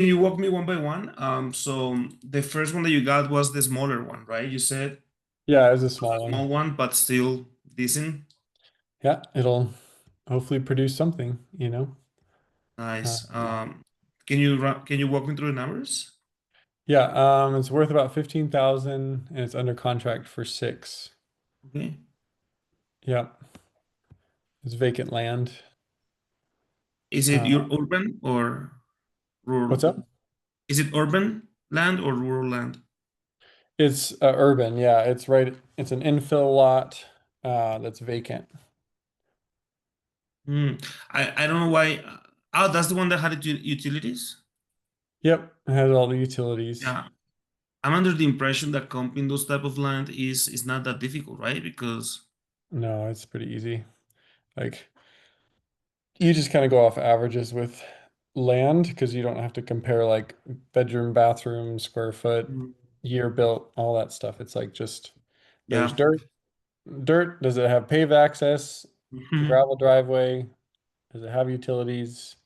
Can you walk me one by one? So the first one that you got was the smaller one, right? You said Yeah, it was a it was small a one. small one, but still decent. Yeah, it'll hopefully produce something, you know. Nice. Um, Can you walk me through the numbers? yeah, it's worth about 15,000 and it's under contract for 6. Okay. Yeah, it's vacant land. Is it Uh, your urban or what's rural? up? Is it urban land or rural land? It's urban. Yeah, it's an infill lot that's vacant. Hmm. I don't know why. Oh, that's the one that had utilities? Yep, it has all the utilities. Yeah. I'm under the impression that comping those type of land is not that difficult, right? Because No, it's pretty easy. Like you just kind of go off averages with land because you don't have to compare like bedroom, bathroom, square foot, mm, year built, all that stuff. It's like just there's yeah. dirt. Does it have pave access? Mhm. Gravel driveway? Does it have utilities?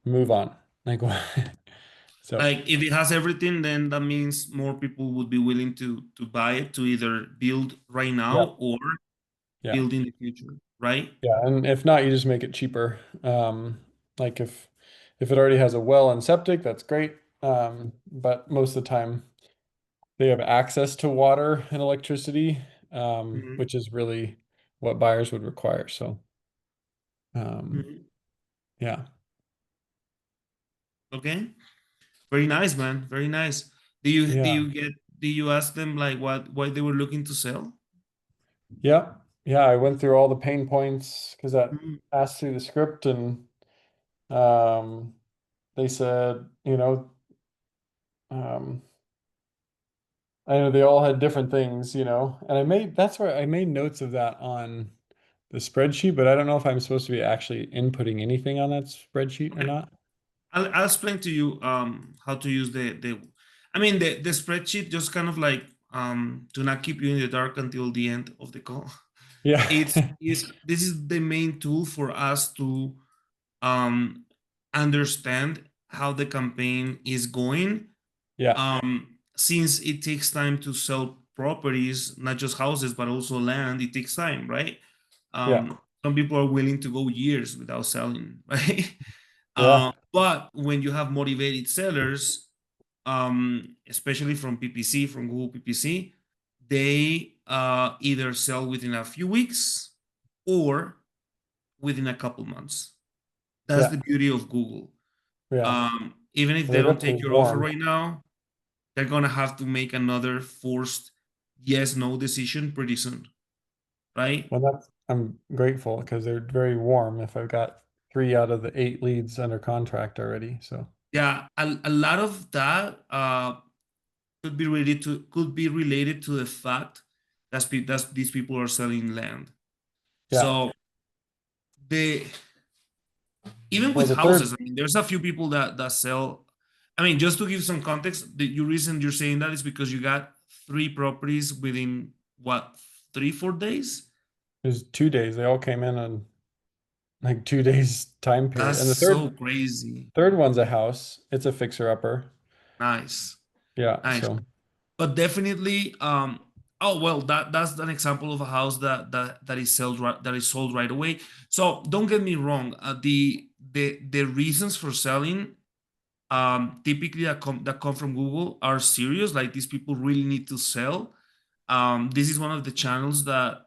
Move on. Like so Like if it has everything, then that means more people would be willing to buy it to either build right yeah, now or yeah. build in the future, right? Yeah, and if not, you just make it cheaper. Like if it already has a well and septic, that's great. But most of the time they have access to water and electricity, Mhm. which is really what buyers would require. So, um, Mhm. yeah, Okay. Very nice, man. Very nice. yeah, Do you ask them like what why they were looking to sell? yeah, yeah. I went through all the pain points because that Mhm. passed through the script, and um, they said, um, I know they all had different things, and that's where I made notes of that on the spreadsheet, but I don't know if I'm supposed to be actually inputting anything on that spreadsheet or Okay. not. I'll explain to you how to use the I mean the spreadsheet just kind of like to not keep you in the dark until the end of the call. Yeah. It's is This is the main tool for us to um understand how the campaign is going. Yeah. Since it takes time to sell properties, not just houses, but also land, it takes time, right? Yeah. Some people are willing to go years without selling, right? Yeah. But when you have motivated sellers, especially from PPC, from Google PPC, they either sell within a few weeks or within a couple months. That's Yeah. the beauty of Google. Yeah. Even if they They're don't definitely take your offer warm. right now, they're gonna have to make another forced yes no decision pretty soon, right? Well, I'm grateful because they're very warm if I've got 3 out of the 8 leads under contract already. So, Yeah, a lot of that could be related to the fact that these people are selling land. yeah. So they even Well, with the houses, third I mean, there's a few people that sell. I mean, just to give some context, the reason you're saying that is because you got three properties within what 3 4 days. is 2 days. They all came in on like 2 days time period. That's And the so third crazy. third one's a house. It's a fixer upper. Nice, Yeah. nice. So, But definitely oh well, that's an example of a house that is sold right away. So don't get me wrong, the reasons for selling typically that come from Google are serious, like these people really need to sell. This is one of the channels that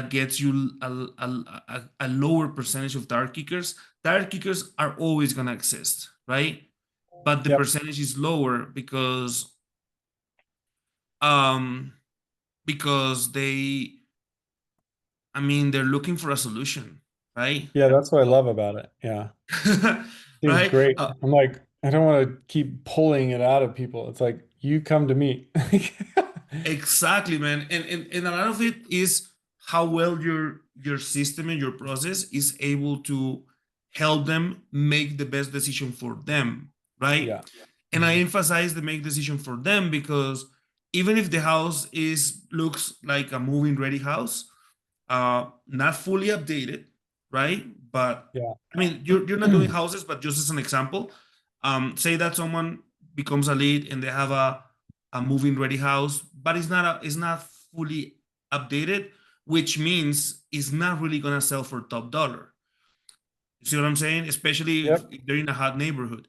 gets you a lower percentage of dark kickers. Dark kickers are always going to exist, right? But the yep. percentage is lower um because I mean, they're looking for a solution, right? Yeah, that's what I love about it. Yeah. Seems Right? great. I'm like, I don't want to keep pulling it out of people. It's like, you come to me. Exactly, man. And a lot of it is how well your system and your process is able to help them make the best decision for them, right? Yeah. And I emphasize the make decision for them because even if the house is looks like a moving ready house, not fully updated, right? But Yeah. I mean, you're not doing houses, but just as an example, Say that someone becomes a lead and they have a moving ready house, but it's not fully updated, which means it's not really gonna sell for top dollar. You see what I'm saying? Especially Yep. if they're in a hot neighborhood.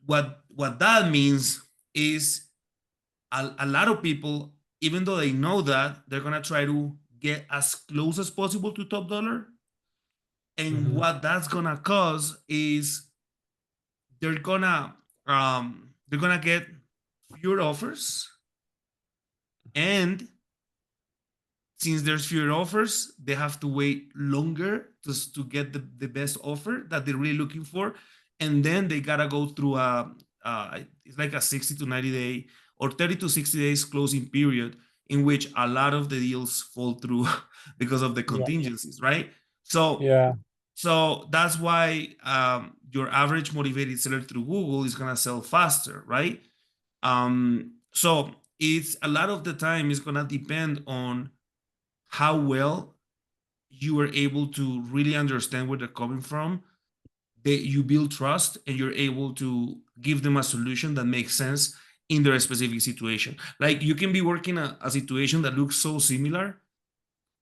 What that means is a lot of people, even though they know that, they're gonna try to get as close as possible to top dollar. And Hmm. what that's gonna cause is they're gonna they're gonna get fewer offers, and since there's fewer offers, they have to wait longer to get the best offer that they're really looking for. And then they gotta go through it's like a 60 to 90 day or 30 to 60 days closing period in which a lot of the deals fall through because of the Yeah. contingencies, right? So Yeah. so that's why your average motivated seller through Google is gonna sell faster, right? So it's a lot of the time is gonna depend on how well you are able to really understand where they're coming from, that you build trust and you're able to give them a solution that makes sense in their specific situation. Like you can be working a situation that looks so similar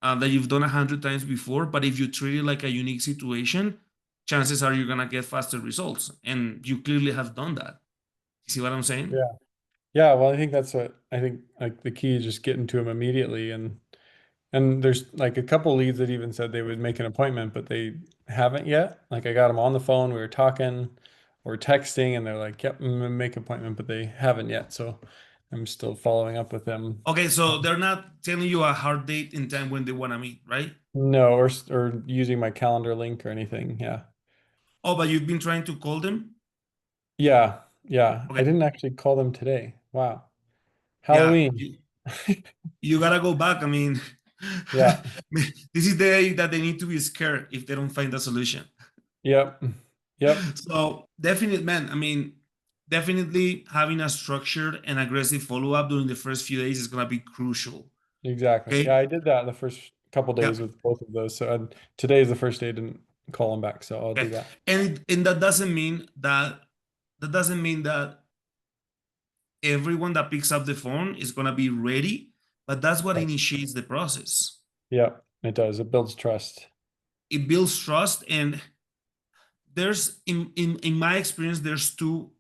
that you've done 100 times before, but if you treat it like a unique situation, chances are you're gonna get faster results, and you clearly have done that. You see what I'm saying? Yeah. Yeah. Well, I think that's what I think like the key is just getting to them immediately. And there's like a couple leads that even said they would make an appointment, but they haven't yet. Like I got them on the phone, we were talking or texting, and they're like, "Yep, I'm gonna make an appointment," but they haven't yet. So I'm still following up with them. Okay, so they're not telling you a hard date and time when they want to meet, right? No, or using my calendar link or anything. Yeah. Oh, but you've been trying to call them. Yeah. Yeah. I Okay, didn't actually call them today. Wow. yeah, Halloween. you gotta go back. I mean, Yeah. this is the day that they need to be scared if they don't find a solution. Yep. Yep. So definitely, man. I mean, definitely having a structured and aggressive follow up during the first few days is gonna be crucial. Exactly. Yeah, Okay. I did that the first couple Yeah. days with both of those. So today is the first day I didn't call them back, so I'll do Okay. that. And that doesn't mean that everyone that picks up the phone is gonna be ready, but that's what Right. initiates the process. Yep, it does. It builds trust. It builds trust, and there's in my experience, there's two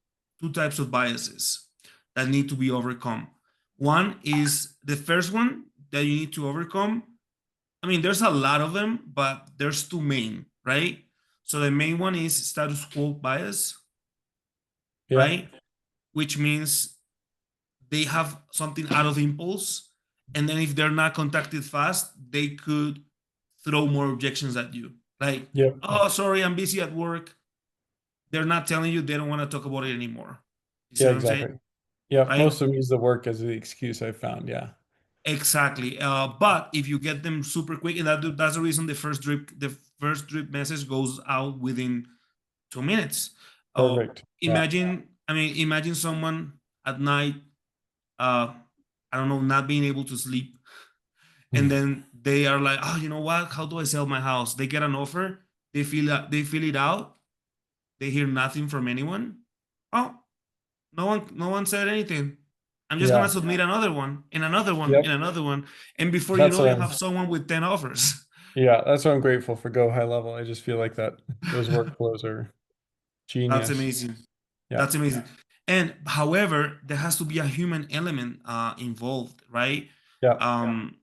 types of biases that need to be overcome. One is the first one that you need to overcome. I mean, there's a lot of them, but there's two main, right? So the main one is status quo bias, Yep. right? Which means they have something out of impulse, and then if they're not contacted fast, they could throw more objections at you, like, Yep. oh, sorry, I'm busy at work. They're not telling you they don't want to talk about it anymore. You see Yeah, what I'm exactly. saying? Yep. Right? Most of them use the work as the excuse I found. Yeah. Exactly. But if you get them super quick, and that's the reason the first drip message goes out within 2 minutes. Perfect. Yeah. Imagine someone at night, uh, I don't know, not being able to sleep, and then they are like, oh, you know what? How do I sell my house? They get an offer, they fill it out, they hear nothing from anyone. Oh, no one said anything. I'm just gonna Yeah. submit another one and another one and Yep. another one, and before you That's know, what you have I'm someone with 10 offers. yeah, that's what I'm grateful for GoHighLevel. I just feel like that those workflows are That's genius. amazing. Yeah. That's amazing. And however, there has to be a human element involved, right? Yeah. Um,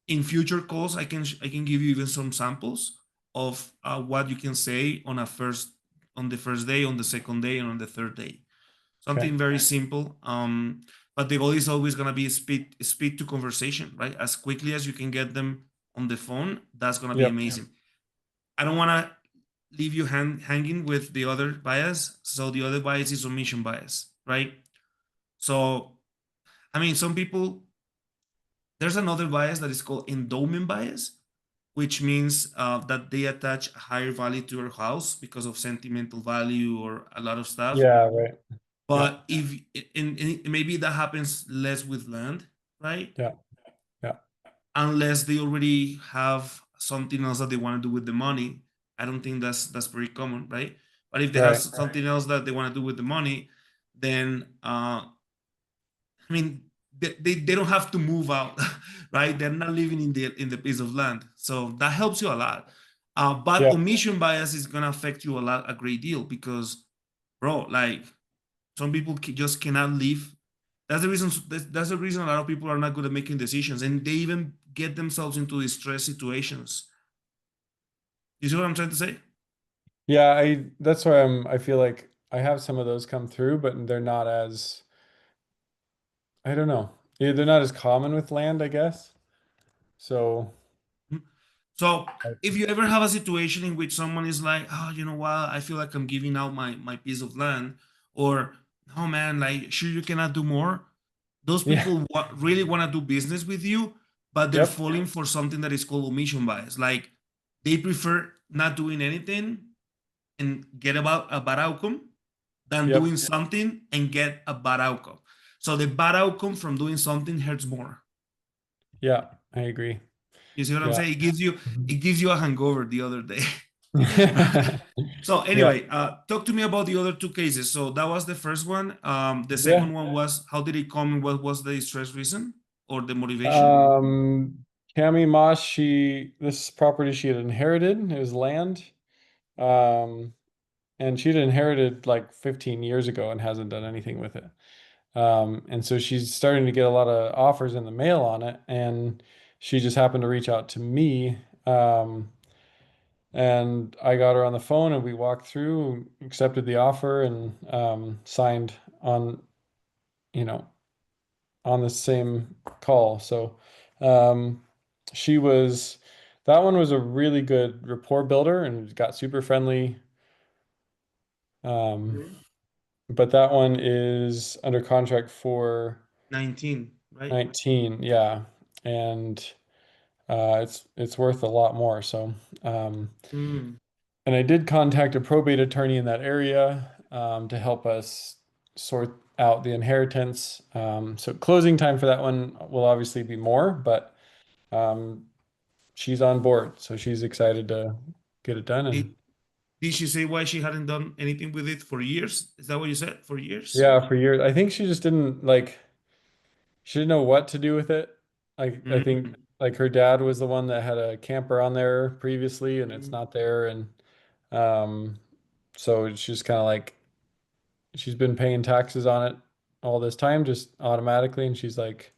in future calls, I can give you even some samples of what you can say on the first day, on the second day, and on the third day. Okay. Something very simple. But the goal is always gonna be speed to conversation, right? As quickly as you can get them on the phone, that's gonna be Yep. amazing. I don't wanna leave you hanging with the other bias. So the other bias is omission bias, right? So I mean, some people, there's another bias that is called endowment bias, which means that they attach a higher value to your house because of sentimental value or a lot of stuff. Yeah, right. Yeah. But if and maybe that happens less with land, right? Yeah. Yeah. Unless they already have something else that they want to do with the money. I don't think that's very common, right? But if they have Right. something else that they want to do with the money, then I mean, they don't have to move out, right? They're not living in the piece of land, so that helps you a lot. But Yeah. omission bias is gonna affect you a great deal because, bro, like some people just cannot leave. That's the reason. That's the reason a lot of people are not good at making decisions, and they even get themselves into distress situations. You see what I'm trying to say? Yeah, that's why I feel like I have some of those come through, but they're not as, I don't know. Yeah, they're not as common with land, I guess. So, So like, if you ever have a situation in which someone is like, oh, you know what, I feel like I'm giving out my piece of land, or no man, like sure you cannot do more. Those yeah. people really want to do business with you, but they're Yep. falling for something that is called omission bias. Like they prefer not doing anything and get about a bad outcome than Yep. doing something and get a bad outcome. So the bad outcome from doing something hurts more. Yeah, I agree. You see what I'm Yeah. saying? Mhm. It gives you a hangover the other day. So Yeah. anyway, talk to me about the other two cases. So that was the first one. The Yeah. second one was how did it come and what was the stress reason or the motivation? Cami Moss, this property she had inherited, it was land. Um, and she'd inherited like 15 years ago and hasn't done anything with it. And so she's starting to get a lot of offers in the mail on it, and she just happened to reach out to me. And I got her on the phone, and we walked through, accepted the offer, and signed on, you know, on the same call. So um, she was, that one was a really good rapport builder and got super friendly. Um, Okay. but that one is under contract for 19, right? 19, yeah. And it's worth a lot more. So um, Mm. and I did contact a probate attorney in that area to help us sort out the inheritance. So closing time for that one will obviously be more, but um, she's on board, so she's excited to get it done. And Did, did she say why she hadn't done anything with it for years? Is that what you said? For years? yeah, for years, I think she just didn't like, she didn't know what to do with it. I think Mm. like her dad was the one that had a camper on there previously, and it's Mm. not there, and um, so it's just kind of like she's been paying taxes on it all this time just automatically, and she's like,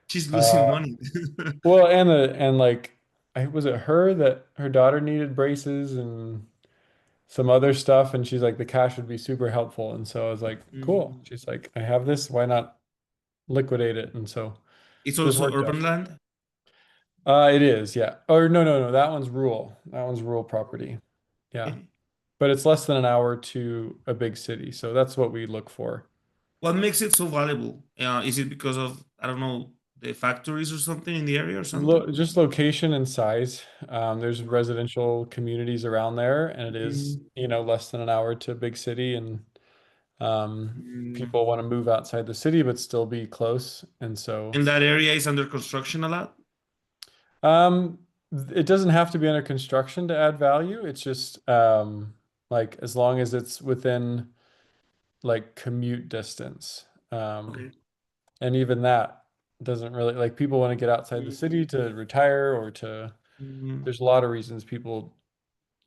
She's losing uh, money. well, and like, was it her that her daughter needed braces and some other stuff, and she's like, the cash would be super helpful, and so I was like, cool. Mm. She's like, I have this, why not liquidate it? And so It's this also worked out. urban land. It is, yeah. Or no, no, no, that one's rural. That one's rural property. Yeah. Okay. But it's less than an hour to a big city, so that's what we look for. What makes it so valuable? Is it because of, I don't know, the factories or something in the area or something? Just location and size. There's residential communities around there, and it is, Mm. less than an hour to a big city, and Mm. people want to move outside the city but still be close. And so, And that area is under construction a lot? um, it doesn't have to be under construction to add value. It's just like as long as it's within like commute distance. Okay. And even that doesn't really, like, people want to get outside the Mm. city to retire or to, Mm. there's a lot of reasons people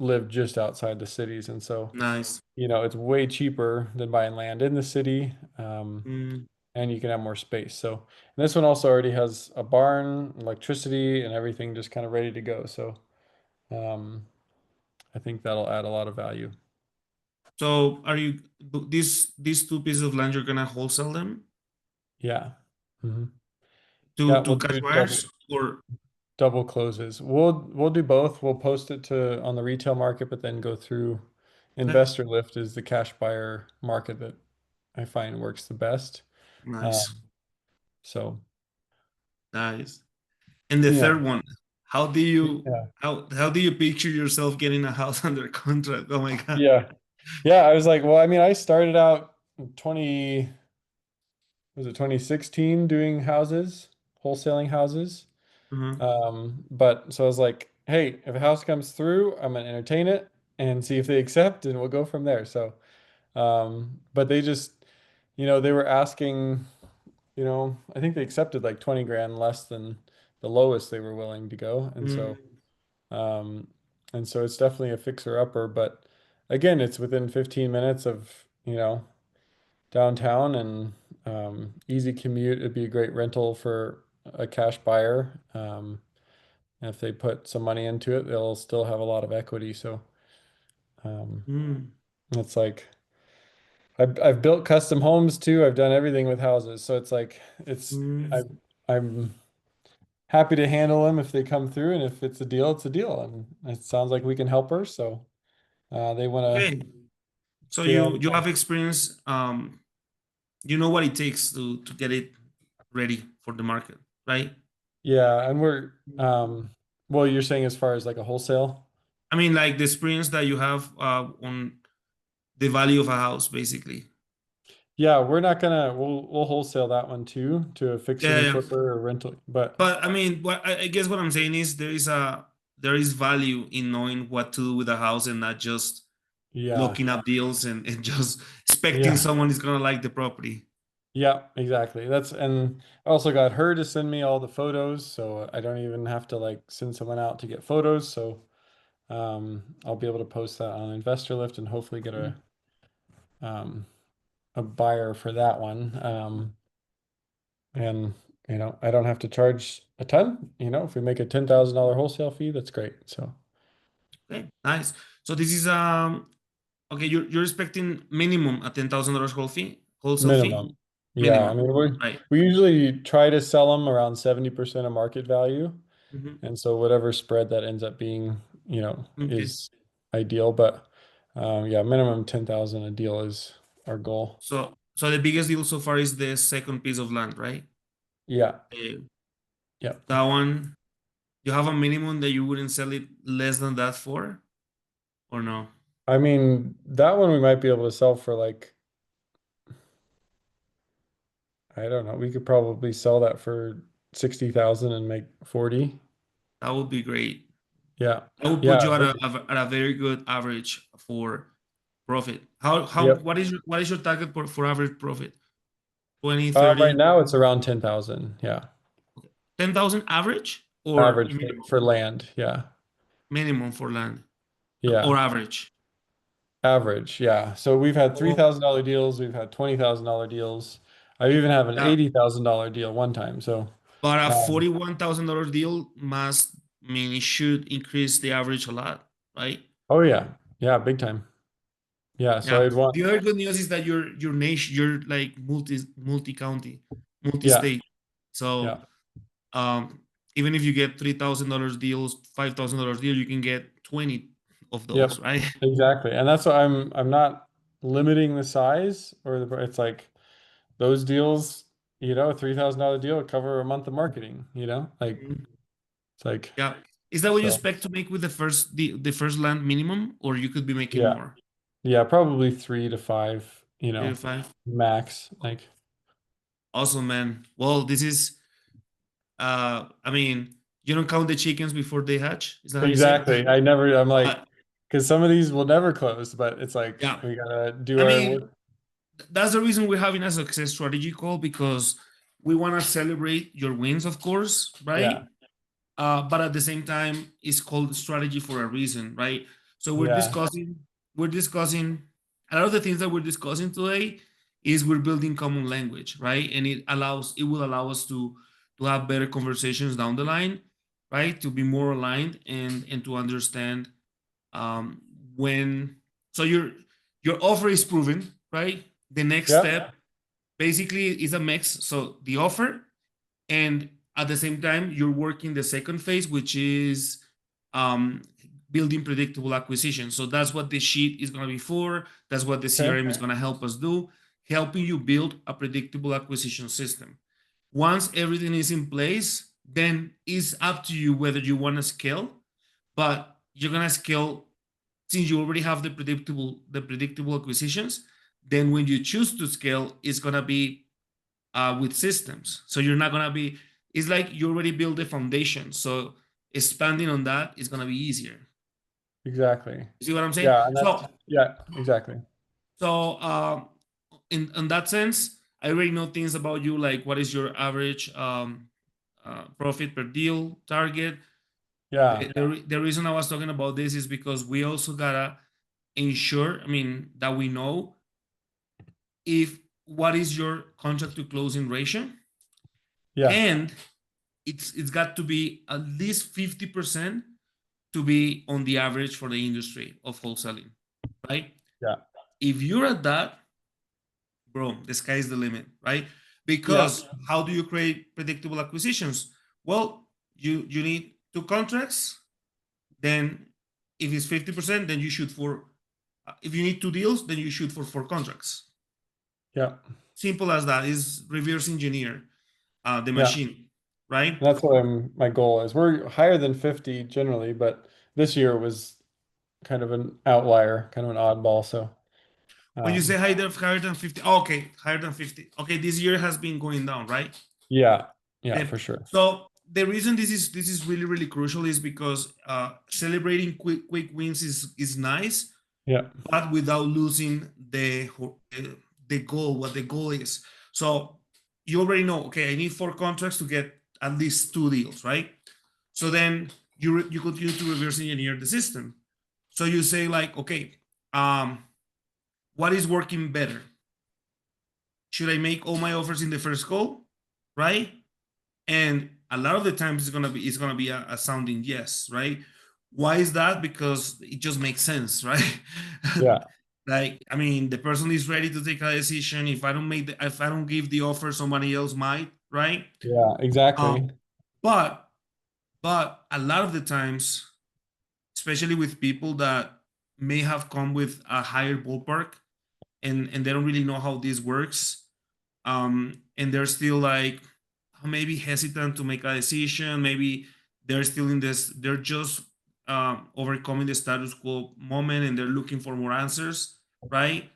live just outside the cities. And so, Nice. it's way cheaper than buying land in the city. Mm. And you can have more space. So, and this one also already has a barn, electricity, and everything just kind of ready to go. So, um, I think that'll add a lot of value. So are you these two pieces of land you're gonna wholesale them Yeah. hmm to Yeah, we'll cash do buyers or double closes. We'll do both. We'll post it to on the retail market, but then go through okay, investor lift is the cash buyer market that I find works the best. nice, Um, so nice. And the yeah, third one, how do you yeah, how do you picture yourself getting a house under contract? Oh my god. yeah, yeah. I was like, well, I mean, I started out in 2016 doing houses, wholesaling houses. Uh-huh. But so I was like, hey, if a house comes through, I'm gonna entertain it. and see if they accept, and we'll go from there. So, but they just, they were asking, I think they accepted like 20 grand less than the lowest they were willing to go. Mm, Um, and so it's definitely a fixer upper, but again, it's within 15 minutes of, downtown and easy commute. It'd be a great rental for a cash buyer. And if they put some money into it, they'll still have a lot of equity. So mm, it's like I've built custom homes too. I've done everything with houses. So it's like mm. I'm happy to handle them if they come through, and if it's a deal, it's a deal. And it sounds like we can help her. So they want to Okay. So stay on. you have experience, you know what it takes to get it ready for the market, right? Yeah, and we're well, you're saying as far as like a wholesale? I mean, like the experience that you have on the value of a house, basically. Yeah, we're not gonna we'll wholesale that one too to a fixer Yeah, and yeah. flipper or rental, but But I mean, what I guess what I'm saying is there is value in knowing what to do with a house and not just yeah, looking up deals and just expecting yeah, someone is gonna like the property. yeah, exactly. And I also got her to send me all the photos, so I don't even have to like send someone out to get photos. So I'll be able to post that on Investor Lift and hopefully get um a buyer for that one. And I don't have to charge a ton. If we make a $10,000 wholesale fee, that's great. So Okay, nice. So this is okay. You're expecting minimum a $10,000 wholesale fee, minimum. Yeah, I minimum, mean right? we usually try to sell them around 70% of market value. Hmm. And so whatever spread that ends up being, Okay. is ideal. But yeah, minimum 10,000 a deal is our goal. So the biggest deal so far is the second piece of land, right? Yeah. Uh, Yeah. that one, you have a minimum that you wouldn't sell it less than that for, or no? I mean, that one we might be able to sell for like, I don't know, we could probably sell that for 60,000 and make 40. That would be great. Yeah. That would put Yeah. you at a very good average for profit. How Yep. what is your target for average profit? 20, Right 30, now it's around 10,000. Yeah. 10,000 average or Average minimum? for land. Yeah. Minimum for land or Yeah. average? Average. Yeah. So we've had Oh, $3,000 deals. We've had $20,000 deals. I even have an yeah. $80,000 deal one time. So, But a um, $41,000 deal must mean it should increase the average a lot, right? oh yeah. Yeah. Big time. Yeah. So Yeah. I'd want, The other good news is that your nation, you're like multi county, multi yeah. state. So Yeah. um, even if you get $3,000 deals, $5,000 deal, you can get 20 of those, Yep. right? Exactly. And that's what I'm not limiting the size or it's like those deals, a $3,000 deal would cover a month of marketing, like Mhm. it's like, Yeah. Is that what you so expect to make with the first land minimum, or you could be making yeah. more? Yeah. Probably 3 to 5, 3 to 5. max. Like, Awesome, man. Well, this is I mean, you don't count the chickens before they hatch. Is that how you say it? exactly. I'm like, But because some of these will never close, but it's like yeah, we gotta do I our mean, work. that's the reason we're having a success strategy call because we want to celebrate your wins, of course, Yeah. right? But at the same time, it's called strategy for a reason, right? So Yeah. we're discussing a lot of the things that we're discussing today is we're building common language, right? And it will allow us to have better conversations down the line, right? To be more aligned and to understand um, when so your offer is proven, right? The next Yep. step basically is a mix. So the offer and at the same time you're working the second phase which is um, building predictable acquisition. So that's what the sheet is going to be for. That's what the Okay. CRM is going to help us do, helping you build a predictable acquisition system. Once everything is in place, then it's up to you whether you want to scale, but you're going to scale since you already have the predictable acquisitions. Then when you choose to scale, it's going to be with systems. So you're not gonna be. It's like you already built the foundation. So expanding on that is gonna be easier. exactly. You see what I'm saying? Yeah, and that's So, yeah, exactly. so in that sense, I already know things about you, like what is your average profit per deal target. Yeah, The reason I was talking about this is because we also gotta ensure, I mean, that we know if what is your contract to closing ratio, yeah, and it's got to be at least 50% to be on the average for the industry of wholesaling, right? yeah, If you're at that, bro, the sky is the limit, right? yeah, Because how do you create predictable acquisitions? Well, you need two contracts. Then, if it's 50%, then you shoot for. If you need two deals, then you shoot for four contracts. yeah, Simple as that. Is reverse engineer the yeah. machine, right? And that's what my goal is. We're higher than 50 generally, but this year was kind of an outlier, kind of an oddball. So, When you say um, higher than 50, oh, okay, higher than 50. Okay, this year has been going down, right? yeah, yeah, Okay. for sure. So the reason this is really really crucial is because celebrating quick wins is nice, Yeah, but without losing the goal, what the goal is. So you already know, okay, I need four contracts to get at least two deals, right? So then you continue to reverse engineer the system. So you say like, okay, um, what is working better? Should I make all my offers in the first call, right? And a lot of the times it's gonna be a sounding yes, right? Why is that? Because it just makes sense, right? yeah, Like, I mean, the person is ready to take a decision. If I don't give the offer, somebody else might, right? yeah, um exactly. but but a lot of the times, especially with people that may have come with a higher ballpark, and they don't really know how this works, and they're still like maybe hesitant to make a decision. Maybe they're still in this, they're just overcoming the status quo moment, and they're looking for more answers, right?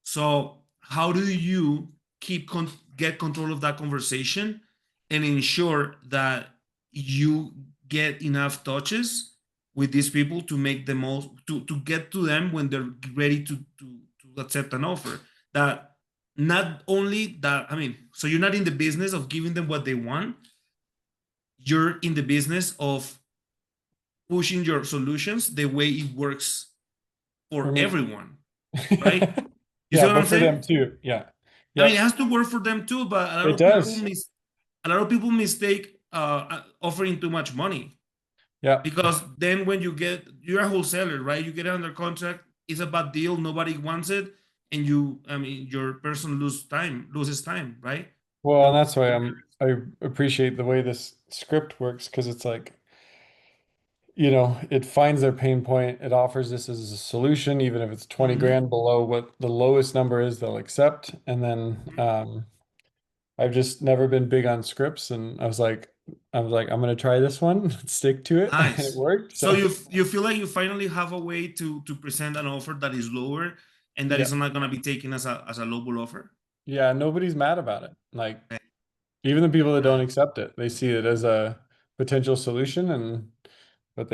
So how do you get control of that conversation and ensure that you get enough touches with these people to make the most, to get to them when they're ready to accept an offer? That not only that, I mean, so you're not in the business of giving them what they want, you're in the business of pushing your solutions the way it works For for me. everyone, right? You see Yeah, what I'm but for saying? them too. Yeah. I mean, it Yep. has to work for them too, but It does. a lot of people mistake offering too much money, Yeah. because then when you're a wholesaler, right? You get it under contract, it's a bad deal, nobody wants it, and I mean, your person loses time, right? Well, and You that's why I appreciate the way this script works because it's like, it finds their pain point. It offers this as a solution, even if it's 20 Mhm. grand below what the lowest number is, they'll accept. And then I've just never been big on scripts, and I was like, I'm gonna try this one, stick to it, and it Nice. worked. So So you feel like you finally have a way to present an offer that is lower, and that is yeah. not going to be taken as a lowball offer. Yeah, nobody's mad about it. Like even the people that don't accept it, they see it as a potential solution but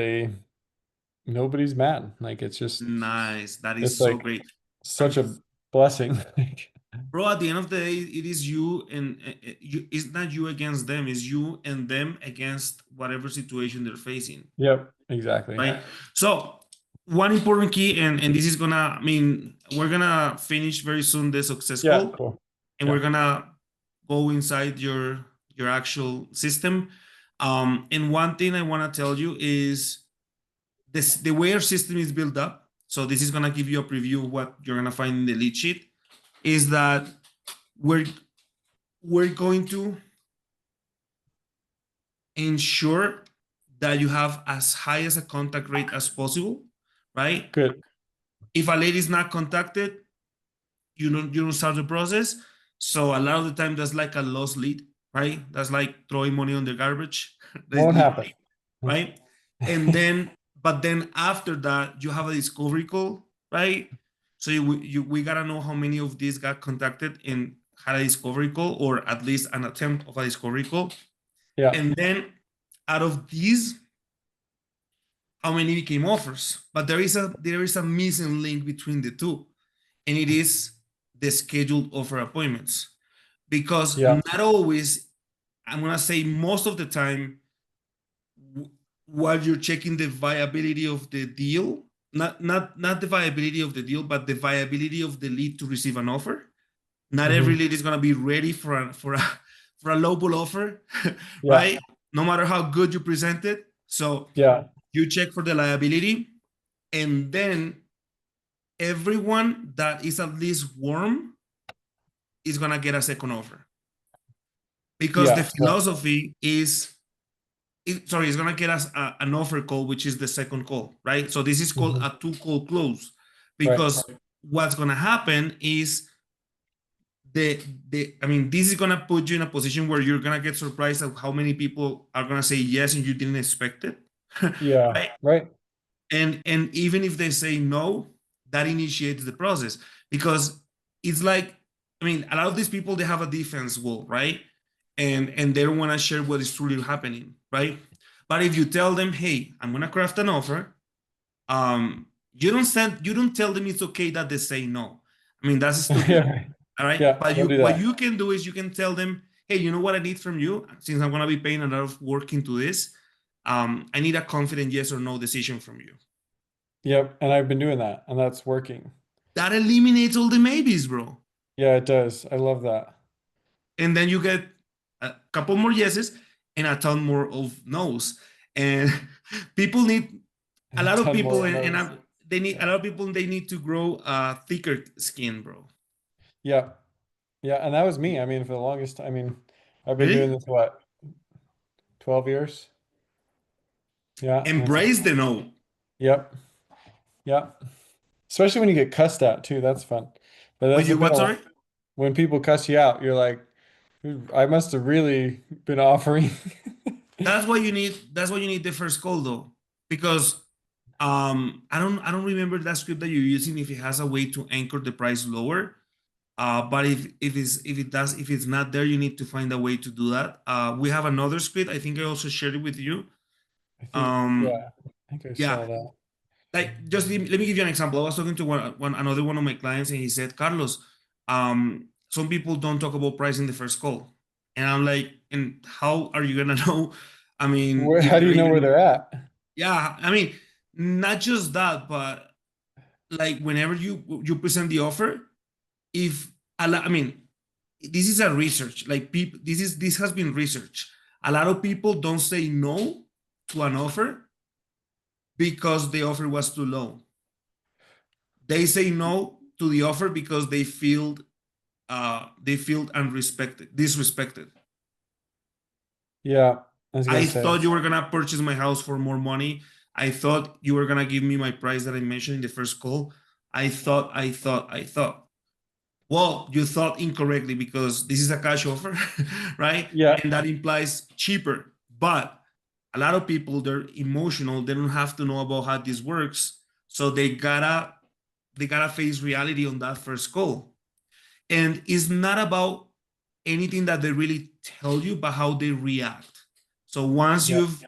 nobody's mad. Like Nice. That is it's so like great. such a blessing. Like, Bro, at the end of the day, it is you and it's not you against them, it's you and them against whatever situation they're facing, yep, exactly. right? So one important key, and this is gonna, I mean, we're gonna finish very soon the success Yeah, call, cool. and we're Yeah, gonna go inside your actual system. And one thing I want to tell you is the way our system is built up. So this is gonna give you a preview of what you're gonna find in the lead sheet. Is that we're we're going to ensure that you have as high as a contact rate as possible, right? good. If a lady is not contacted, you don't start the process. So a lot of the time that's like a lost lead, right? That's like throwing money on the garbage. Won't happen. Right? And then, but then after that, you have a discovery call, right? So we gotta know how many of these got contacted and had a discovery call, or at least an attempt of a discovery call. Yeah. And then out of these, how many became offers. But there is a missing link between the two, and it is the scheduled offer appointments. Because Yeah. not always, I'm gonna say most of the time, while you're checking the viability of the deal, not the viability of the deal, but the viability of the lead to receive an offer. Not every Hmm. lead is gonna be ready for a lowball offer, Yeah. right? No matter how good you present it. So Yeah. you check for the liability, and then everyone that is at least warm is gonna get a second offer, because the Yeah. philosophy is sorry, it's gonna get us an offer call, which is the second call, right? So this is called Mhm. a two call close, Right. because what's gonna happen is I mean, this is gonna put you in a position where you're gonna get surprised at how many people are gonna say yes and you didn't expect it, Yeah. right? Right. And even if they say no, that initiates the process, because it's like, I mean, a lot of these people, they have a defense wall, right? And they don't want to share what is truly happening, right? But if you tell them, hey, I'm gonna craft an offer, you don't tell them it's okay that they say no. I mean, that's stupid. Yeah. All right. Yeah. But Don't do what that. you can do is you can tell them, hey, you know what I need from you? Since I'm gonna be paying a lot of work into this, I need a confident yes or no decision from you. Yep. And I've been doing that, and that's working. That eliminates all the maybes, bro. Yeah, it does. I love that. And then you get a couple more yeses and a ton more of no's. And people need a And a lot of ton people, more of and those. they need a Yeah. lot of people. They need to grow a thicker skin, bro. Yeah. Yeah. And that was me. I mean, for the longest, I mean, I've been doing Really? this, what, 12 years? Yeah. And it's like, Embrace the no. yep. Yep. Especially when you get cussed at too. That's fun. But When that's the you thing. what? Sorry. When people cuss you out, you're like, I must have really been offering. That's why you need. That's why you need the first call, though, because I don't remember that script that you're using, if it has a way to anchor the price lower. But if it's not there, you need to find a way to do that. We have another script. I think I also shared it with you. I think, Um, yeah, I think I yeah, saw that. like, just let me give you an example. I was talking to another one of my clients, and he said, Carlos, some people don't talk about price in the first call, and I'm like, and how are you gonna know? I mean, Where, if how do they're you know where even, they're at? yeah, I mean, not just that, but like whenever you present the offer, if I mean, this is a research, like people, this has been research. A lot of people don't say no to an offer because the offer was too low. They say no to the offer because they feel unrespected, disrespected. Yeah, I was gonna I say. thought you were gonna purchase my house for more money. I thought you were gonna give me my price that I mentioned in the first call. I thought. Well, you thought incorrectly, because this is a cash offer, right? Yeah, And that implies cheaper. But a lot of people, they're emotional. They don't have to know about how this works, so they gotta face reality on that first call. And it's not about anything that they really tell you, but how they react. So once yeah, you've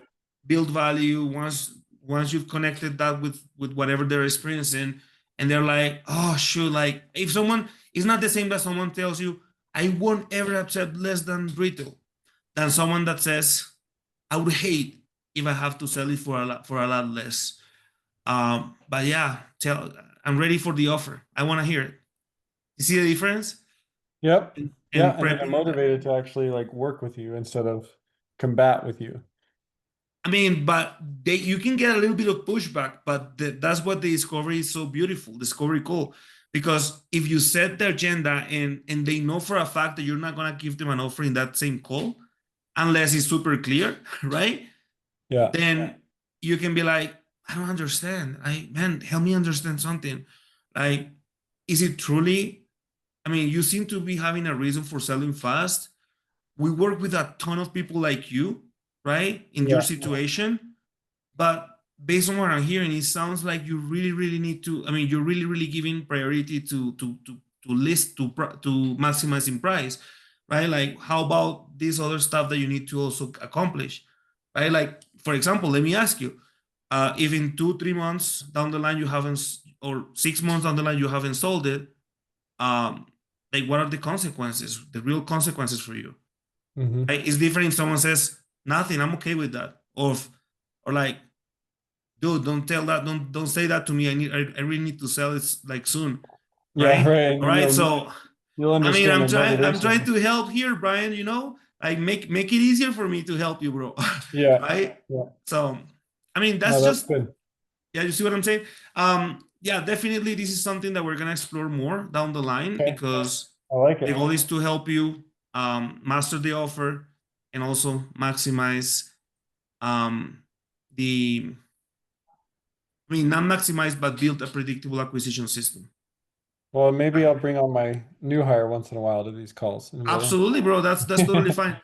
built value, once you've connected that with whatever they're experiencing, and they're like, oh shoot, like, if someone, it's not the same that someone tells you, I won't ever accept less than retail, than someone that says, I would hate if I have to sell it for a lot less. But yeah, I'm ready for the offer. I want to hear it. You see the difference? yep, yeah, And and then they're prepping. motivated to actually like work with you instead of combat with you. I mean, but you can get a little bit of pushback, but that's what the discovery is so beautiful, discovery call. Because if you set the agenda, and they know for a fact that you're not gonna give them an offer in that same call, unless it's super clear, right? Yeah, Then you can be like, I don't understand. Man, help me understand something. Like, is it truly? I mean, you seem to be having a reason for selling fast. We work with a ton of people like you, right? In your yeah, situation, but based on what I'm hearing, it sounds like you really, really need to. I mean, you're really, really giving priority to list to maximizing price, right? Like, how about this other stuff that you need to also accomplish, right? Like, for example, let me ask you: If in 2-3 months down the line you haven't, or 6 months down the line you haven't sold it, like what are the consequences, the real consequences for you? Mm-hmm. Like, it's different if someone says nothing, I'm okay with that, or like, dude, don't tell that, don't say that to me. I really need to sell it like soon, Yeah, right? right. All And right. So you'll I mean, understand the I'm trying motivation. to help here, Brian. Like make it easier for me to help you, bro. Yeah. Right? Yeah. So I mean, No, that's that's just, good. yeah, you see what I'm saying? Yeah, definitely this is something that we're gonna explore more down the line, Okay. because I like the it. goal is to help you master the offer and also maximize the, I mean, not maximize, but build a predictable acquisition system. Well, maybe I'll bring on my new hire once in a while to these calls and we'll Absolutely, bro. That's totally fine.